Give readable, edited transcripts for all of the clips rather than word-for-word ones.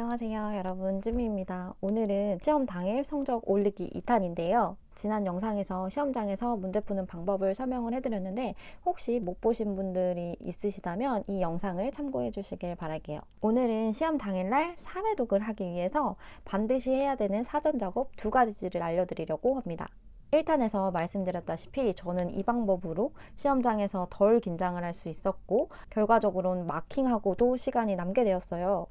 안녕하세요 여러분, 쯔미입니다. 오늘은 시험 당일 성적 올리기 2탄인데요. 지난 영상에서 시험장에서 문제 푸는 방법을 설명을 해드렸는데 혹시 못 보신 분들이 있으시다면 이 영상을 참고해 주시길 바랄게요. 오늘은 시험 당일날 사회독을 하기 위해서 반드시 해야 되는 사전 작업 2가지를 알려드리려고 합니다. 1탄에서 말씀드렸다시피 저는 이 방법으로 시험장에서 덜 긴장을 할 수 있었고 결과적으로는 마킹하고도 시간이 남게 되었어요.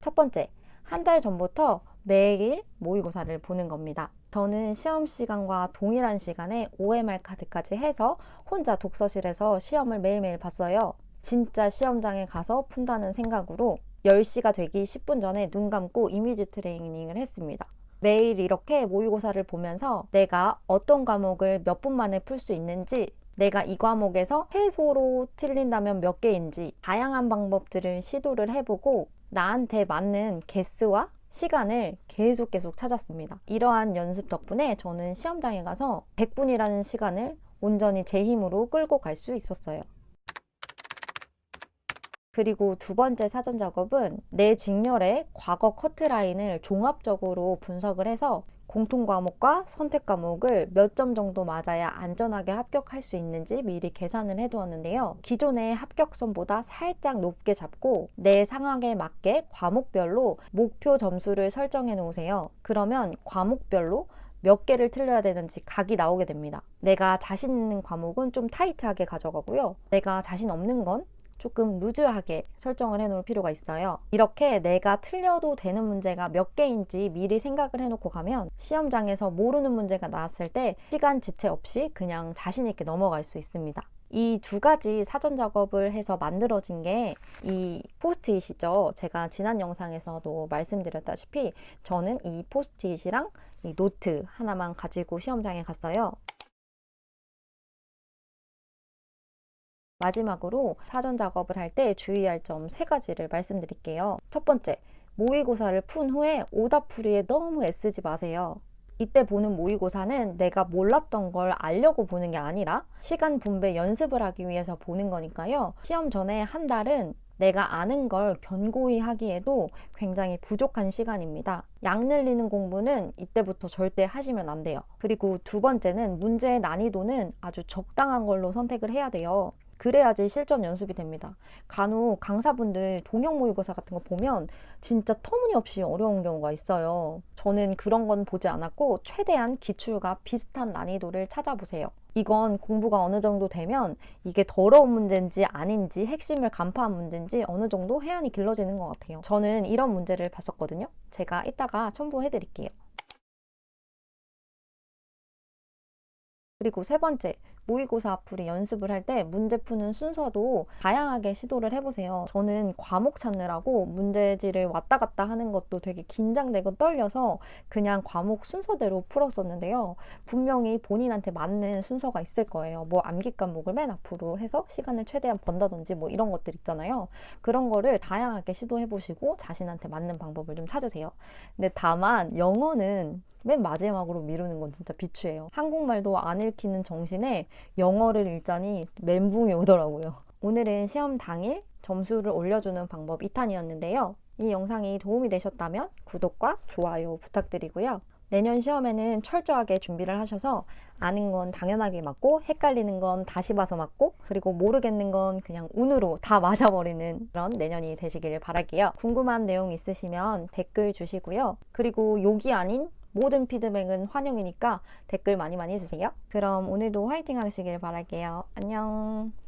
첫 번째, 한 달 전부터 매일 모의고사를 보는 겁니다. 저는 시험 시간과 동일한 시간에 OMR 카드까지 해서 혼자 독서실에서 시험을 매일매일 봤어요. 진짜 시험장에 가서 푼다는 생각으로 10시가 되기 10분 전에 눈 감고 이미지 트레이닝을 했습니다. 매일 이렇게 모의고사를 보면서 내가 어떤 과목을 몇 분 만에 풀 수 있는지, 내가 이 과목에서 해소로 틀린다면 몇 개인지 다양한 방법들을 시도를 해보고 나한테 맞는 개수와 시간을 계속 찾았습니다. 이러한 연습 덕분에 저는 시험장에 가서 100분이라는 시간을 온전히 제 힘으로 끌고 갈 수 있었어요. 그리고 두 번째 사전 작업은 내 직렬의 과거 커트라인을 종합적으로 분석을 해서 공통 과목과 선택 과목을 몇 점 정도 맞아야 안전하게 합격할 수 있는지 미리 계산을 해두었는데요. 기존의 합격선보다 살짝 높게 잡고 내 상황에 맞게 과목별로 목표 점수를 설정해 놓으세요. 그러면 과목별로 몇 개를 틀려야 되는지 각이 나오게 됩니다. 내가 자신 있는 과목은 좀 타이트하게 가져가고요. 내가 자신 없는 건 조금 루즈하게 설정을 해놓을 필요가 있어요. 이렇게 내가 틀려도 되는 문제가 몇 개인지 미리 생각을 해놓고 가면 시험장에서 모르는 문제가 나왔을 때 시간 지체 없이 그냥 자신 있게 넘어갈 수 있습니다. 이 2가지 사전 작업을 해서 만들어진 게 이 포스트잇이죠. 제가 지난 영상에서도 말씀드렸다시피 저는 이 포스트잇이랑 이 노트 하나만 가지고 시험장에 갔어요. 마지막으로 사전 작업을 할 때 주의할 점 3가지를 말씀드릴게요. 첫 번째, 모의고사를 푼 후에 오답풀이에 너무 애쓰지 마세요. 이때 보는 모의고사는 내가 몰랐던 걸 알려고 보는 게 아니라 시간 분배 연습을 하기 위해서 보는 거니까요. 시험 전에 한 달은 내가 아는 걸 견고히 하기에도 굉장히 부족한 시간입니다. 약 늘리는 공부는 이때부터 절대 하시면 안 돼요. 그리고 두 번째는 문제의 난이도는 아주 적당한 걸로 선택을 해야 돼요. 그래야지 실전 연습이 됩니다. 간혹 강사분들 동영 모의고사 같은 거 보면 진짜 터무니없이 어려운 경우가 있어요. 저는 그런 건 보지 않았고 최대한 기출과 비슷한 난이도를 찾아보세요. 이건 공부가 어느 정도 되면 이게 더러운 문제인지 아닌지 핵심을 간파한 문제인지 어느 정도 해안이 길러지는 것 같아요. 저는 이런 문제를 봤었거든요. 제가 이따가 첨부해 드릴게요. 그리고 세 번째, 모의고사 풀이 연습을 할 때 문제 푸는 순서도 다양하게 시도를 해보세요. 저는 과목 찾느라고 문제지를 왔다 갔다 하는 것도 되게 긴장되고 떨려서 그냥 과목 순서대로 풀었었는데요. 분명히 본인한테 맞는 순서가 있을 거예요. 뭐 암기 과목을 맨 앞으로 해서 시간을 최대한 번다든지 뭐 이런 것들 있잖아요. 그런 거를 다양하게 시도해보시고 자신한테 맞는 방법을 좀 찾으세요. 근데 다만 영어는 맨 마지막으로 미루는 건 진짜 비추예요. 한국말도 안 읽히는 정신에 영어를 읽자니 멘붕이 오더라고요. 오늘은 시험 당일 점수를 올려주는 방법 2탄이었는데요. 이 영상이 도움이 되셨다면 구독과 좋아요 부탁드리고요. 내년 시험에는 철저하게 준비를 하셔서 아는 건 당연하게 맞고 헷갈리는 건 다시 봐서 맞고 그리고 모르겠는 건 그냥 운으로 다 맞아버리는 그런 내년이 되시길 바랄게요. 궁금한 내용 있으시면 댓글 주시고요. 그리고 욕이 아닌 모든 피드백은 환영이니까 댓글 많이 주세요. 그럼 오늘도 화이팅 하시길 바랄게요. 안녕.